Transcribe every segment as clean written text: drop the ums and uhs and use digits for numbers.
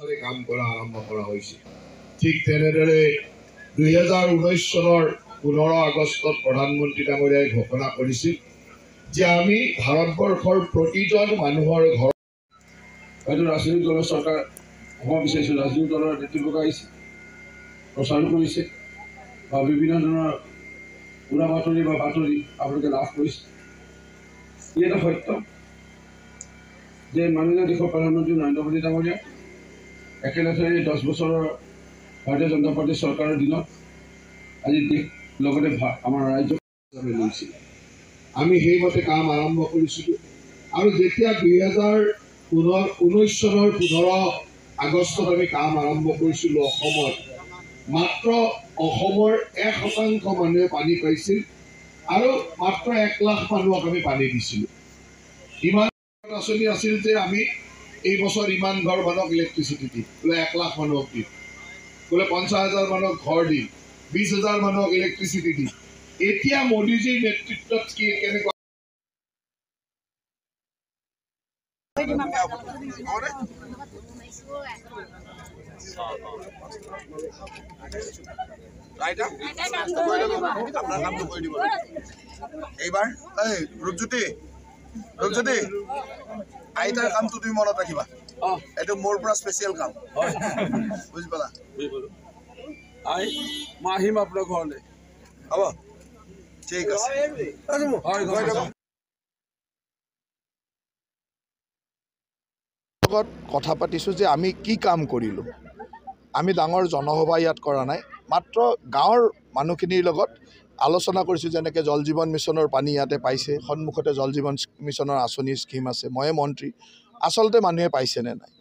কাম কৰা আৰম্ভ কৰা হৈছে। ঠিক তেনেদৰে 2019 চনৰ 15 আগষ্টত প্ৰধানমন্ত্ৰী ডাঙৰীয়াই ঘোষণা কৰিছিল যে আমি ভাৰতবৰ্ষৰ প্ৰতিজন মানুহৰ ঘৰ হয়তো ৰাজনৈতিক দলৰ চৰকাৰ হ'ব বিচাৰিছোঁ, ৰাজনৈতিক দলৰ নেতৃত্ব আহিছে, প্ৰচাৰ কৰিছে বা বিভিন্ন ধৰণৰ উৰা বাতৰি বা বাতৰি আপোনালোকে লাভ কৰিছে। ই এটা সত্য যে মাননীয় দেশৰ প্ৰধানমন্ত্ৰী নৰেন্দ্ৰ মোদী ডাঙৰীয়া একেলেথাৰি 10 বছৰৰ ভাৰতীয় জনতা পাৰ্টীৰ চৰকাৰৰ দিনত আজি দেশ লগতে আমাৰ ৰাজ্য লৈছিল। আমি সেইমতে কাম আৰম্ভ কৰিছিলোঁ আৰু যেতিয়া 2019 চনৰ 15 আগষ্টত আমি কাম আৰম্ভ কৰিছিলোঁ অসমত, মাত্ৰ অসমৰ 1% মানুহে পানী পাইছিল আৰু মাত্ৰ 1 লাখ মানুহক আমি পানী দিছিলোঁ। ইমান আঁচনি আছিল যে আমি এই বছৰ ইমান ঘৰ মানুহক ইলেক্ট্ৰিচিটি দিম, বোলে 1 লাখ মানুহক দিম, বোলে 50,000 মানুহক ঘৰ দিম, 20,000 মানুহক ইলেক্ট্ৰিচিটি দিম। এতিয়া মোদীজীৰ নেতৃত্বত কেনেকুৱা এইবাৰ ৰূপজ্যোতি আইতাৰ কামটো তুমি মনত ৰাখিবা, এইটো মোৰ পৰা স্পেচিয়েল কাম, বুজি পালা? মই আহিম আপোনাৰ ঘৰলৈ, হ'ব, ঠিক আছে। কথা পাতিছোঁ যে আমি কি কাম কৰিলোঁ। আমি ডাঙৰ জনসভা ইয়াত কৰা নাই, মাত্ৰ গাঁৱৰ মানুহখিনিৰ লগত আলোচনা কৰিছোঁ। যেনেকৈ জল জীৱন মিছনৰ পানী ইয়াতে পাইছে, সন্মুখতে জল জীৱন মিছনৰ আঁচনি স্কীম আছে, ময়ে মন্ত্ৰী। আচলতে মানুহে পাইছেনে নাই?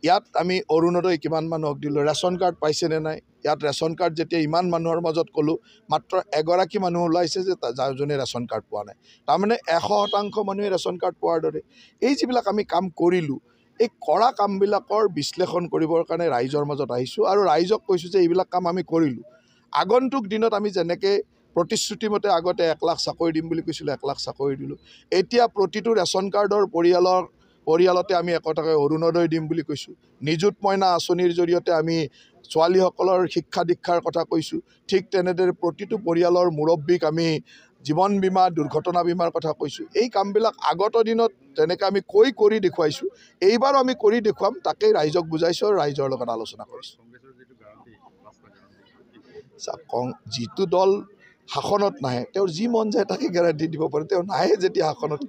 ইয়াত আমি অৰুণোদয় কিমান মানুহক দিলোঁ, ৰেচন কাৰ্ড পাইছেনে নাই? ইয়াত ৰেচন কাৰ্ড যেতিয়া ইমান মানুহৰ মাজত ক'লোঁ, মাত্ৰ এগৰাকী মানুহ ওলাইছে যে যোনে ৰেচন কাৰ্ড পোৱা নাই। তাৰমানে 100% মানুহে ৰেচন কাৰ্ড পোৱাৰ দৰে এই যিবিলাক আমি কাম কৰিলোঁ, এই কৰা কামবিলাকৰ বিশ্লেষণ কৰিবৰ কাৰণে ৰাইজৰ মাজত আহিছোঁ আৰু ৰাইজক কৈছোঁ যে এইবিলাক কাম আমি কৰিলোঁ। আগন্তুক দিনত আমি যেনেকৈ প্ৰতিশ্ৰুতিমতে আগতে 1 লাখ চাকৰি দিম বুলি কৈছিলোঁ, 1 লাখ চাকৰি দিলোঁ। এতিয়া প্ৰতিটো ৰেচন কাৰ্ডৰ পৰিয়ালতে আমি একোটাকৈ অৰুণোদয় দিম বুলি কৈছোঁ। নিযুত মইনা আঁচনিৰ জৰিয়তে আমি ছোৱালীসকলৰ শিক্ষা দীক্ষাৰ কথা কৈছোঁ। ঠিক তেনেদৰে প্ৰতিটো পৰিয়ালৰ মুৰব্বীক আমি জীৱন বীমা, দুৰ্ঘটনা বীমাৰ কথা কৈছোঁ। এই কামবিলাক আগত দিনত তেনেকৈ আমি কৰি দেখুৱাইছোঁ, এইবাৰো আমি কৰি দেখুৱাম, তাকেই ৰাইজক বুজাইছোঁ আৰু ৰাইজৰ লগত আলোচনা কৰিছোঁ। যিটো দল শাসনত নাহে তেওঁৰ যি মন যায় তাকে গেৰাণ্টি দিব পাৰে। তেওঁ নাহে যেতিয়া শাসনত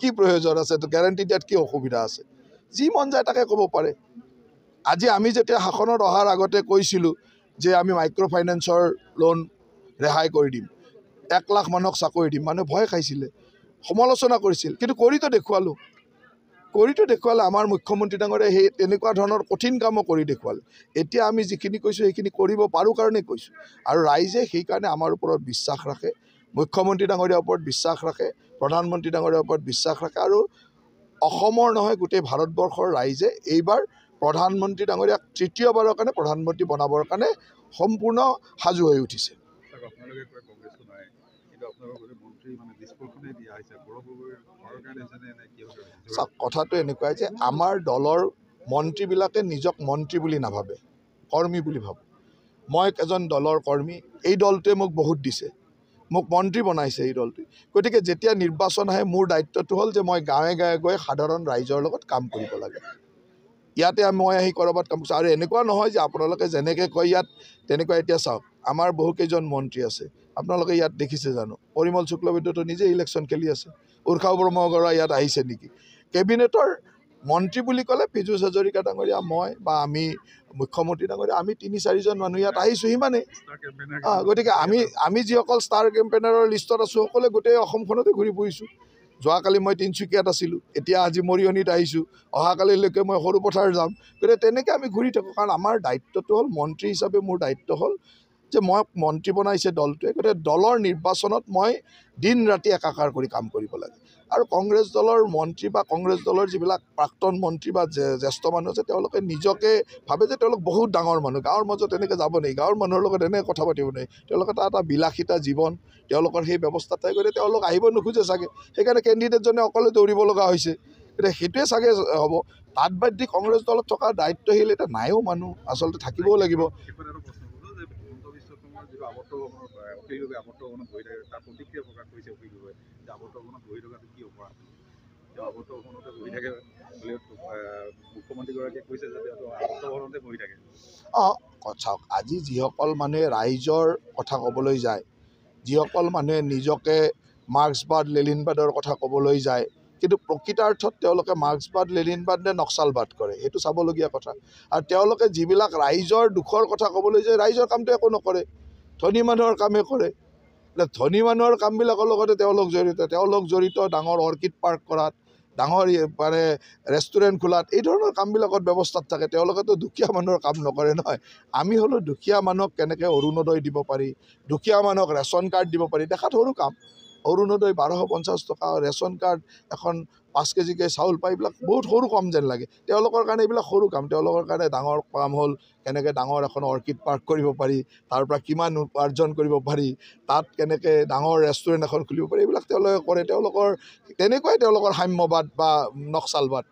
কি প্ৰয়োজন আছে? গেৰাণ্টি দিয়াত কি অসুবিধা আছে? যি মন যায় তাকে ক'ব পাৰে। আজি আমি যেতিয়া শাসনত অহাৰ আগতে কৈছিলোঁ যে আমি মাইক্ৰ' ফাইনেন্সৰ লোন ৰেহাই কৰি দিম, 1 লাখ মানুহক চাকৰি দিম, মানুহে ভয় খাইছিলে, সমালোচনা কৰিছিল, কিন্তু কৰিতো দেখুৱালোঁ। আমাৰ মুখ্যমন্ত্ৰী ডাঙৰীয়াই সেই তেনেকুৱা ধৰণৰ কঠিন কামো কৰি দেখুৱালে। এতিয়া আমি যিখিনি কৈছোঁ সেইখিনি কৰিব পাৰোঁ কাৰণেই কৈছোঁ, আৰু ৰাইজে সেইকাৰণে আমাৰ ওপৰত বিশ্বাস ৰাখে, মুখ্যমন্ত্ৰী ডাঙৰীয়াৰ ওপৰত বিশ্বাস ৰাখে, প্ৰধানমন্ত্ৰী ডাঙৰীয়াৰ ওপৰত বিশ্বাস ৰাখে। আৰু অসমৰ নহয় গোটেই ভাৰতবৰ্ষৰ ৰাইজে এইবাৰ প্ৰধানমন্ত্ৰী ডাঙৰীয়াক তৃতীয়বাৰৰ কাৰণে প্ৰধানমন্ত্ৰী বনাবৰ কাৰণে সম্পূৰ্ণ সাজু হৈ উঠিছে। কথাটো এনেকুৱাই যে আমাৰ দলৰ মন্ত্ৰীবিলাকে নিজক মন্ত্ৰী বুলি নাভাবে, কৰ্মী বুলি ভাবে। মই এজন দলৰ কৰ্মী, এই দলটোৱে মোক বহুত দিছে, মোক মন্ত্ৰী বনাইছে এই দলটোৱে। গতিকে যেতিয়া নিৰ্বাচন আহে মোৰ দায়িত্বটো হ'ল যে মই গাঁৱে গাঁৱে গৈ সাধাৰণ ৰাইজৰ লগত কাম কৰিব লাগে। ইয়াতে মই আহি ক'ৰবাত কাম কৰিছোঁ। আৰু এনেকুৱা নহয় যে আপোনালোকে যেনেকৈ কয় ইয়াত তেনেকুৱা। এতিয়া চাওক, আমাৰ বহুকেইজন মন্ত্ৰী আছে, আপোনালোকে ইয়াত দেখিছে জানো? পৰিমল শুক্লবৈদ্যতো নিজে ইলেকশ্যন খেলি আছে। উৰ্ষা বৰমাগৰা ইয়াত আহিছে নেকি? কেবিনেটৰ মন্ত্ৰী বুলি ক'লে পীযুষ হাজৰিকা ডাঙৰীয়া, মই বা আমি মুখ্যমন্ত্ৰী ডাঙৰীয়া, আমি 3-4জন মানুহ ইয়াত আহিছোঁ, সিমানেই। গতিকে আমি যিসকল ষ্টাৰ কেম্পেইনাৰৰ লিষ্টত আছোঁ সকলোৱে গোটেই অসমখনতে ঘূৰি ফুৰিছোঁ। যোৱাকালি মই তিনিচুকীয়াত আছিলোঁ, এতিয়া আজি মৰিয়নিত আহিছোঁ, অহাকালিলৈকে মই সৰুপথাৰ যাম। গতিকে তেনেকৈ আমি ঘূৰি থাকোঁ, কাৰণ আমাৰ দায়িত্বটো হ'ল, মন্ত্ৰী হিচাপে মোৰ দায়িত্ব হ'ল যে মই মন্ত্ৰী বনাইছে দলটোৱে, গতিকে দলৰ নিৰ্বাচনত মই দিন ৰাতি একাকাৰ কৰি কাম কৰিব লাগে। আৰু কংগ্ৰেছ দলৰ মন্ত্ৰী বা কংগ্ৰেছ দলৰ যিবিলাক প্ৰাক্তন মন্ত্ৰী বা জ্যেষ্ঠ মানুহ আছে, তেওঁলোকে নিজকে ভাবে যে তেওঁলোক বহুত ডাঙৰ মানুহ, গাঁৱৰ মাজত এনেকৈ যাব নেকি, গাঁৱৰ মানুহৰ লগত এনেকৈ কথা পাতিব নেকি, তেওঁলোকে এটা বিলাসিতা জীৱন, তেওঁলোকৰ সেই ব্যৱস্থাতে গতিকে তেওঁলোক আহিব নোখোজে চাগে, সেইকাৰণে কেণ্ডিডেটজনে অকলে দৌৰিব লগা হৈছে। এতিয়া সেইটোৱে চাগে হ'ব। তাত বাদ দি কংগ্ৰেছ দলত থকা দায়িত্বশীল এতিয়া নাইও মানুহ, আচলতে থাকিবও লাগিব। অঁ চাওক, আজি যিসকল মানুহে ৰাইজৰ কথা ক'বলৈ যায়, যিসকল মানুহে নিজকে মাৰ্ক্সবাদ লেনিনবাদৰ কথা ক'বলৈ যায়, কিন্তু প্ৰকৃতাৰ্থত তেওঁলোকে মাৰ্ক্সবাদ লেনিনবাদ নে নক্সালবাদ কৰে, সেইটো চাবলগীয়া কথা। আৰু তেওঁলোকে যিবিলাক ৰাইজৰ দুখৰ কথা ক'বলৈ যায়, ৰাইজৰ কামটো একো নকৰে, ধনী মানুহৰ কামেই কৰে। এতিয়া ধনী মানুহৰ কামবিলাকৰ লগতে তেওঁলোক জড়িত ডাঙৰ অৰ্কিড পাৰ্ক কৰাত, ডাঙৰ মানে ৰেষ্টুৰেণ্ট খোলাত, এই ধৰণৰ কামবিলাকত ব্যৱস্থাত থাকে। তেওঁলোকেতো দুখীয়া মানুহৰ কাম নকৰে নহয়। আমি হ'লোঁ দুখীয়া মানুহক কেনেকৈ অৰুণোদয় দিব পাৰি, দুখীয়া মানুহক ৰেচন কাৰ্ড দিব পাৰি, দেখাত সৰু কাম। অৰুণোদয় 1250 টকা, ৰেচন কাৰ্ড এখন 5 কেজিকৈ চাউল পায়, এইবিলাক বহুত সৰু কাম যেন লাগে। তেওঁলোকৰ কাৰণে এইবিলাক সৰু কাম। তেওঁলোকৰ কাৰণে ডাঙৰ কাম হ'ল কেনেকৈ ডাঙৰ এখন অৰ্কিড পাৰ্ক কৰিব পাৰি, তাৰ পৰা কিমান উপাৰ্জন কৰিব পাৰি, তাত কেনেকৈ ডাঙৰ ৰেষ্টুৰেণ্ট এখন খুলিব পাৰি, এইবিলাক তেওঁলোকে কৰে। তেনেকুৱাই তেওঁলোকৰ সাম্যবাদ বা নক্সালবাদ।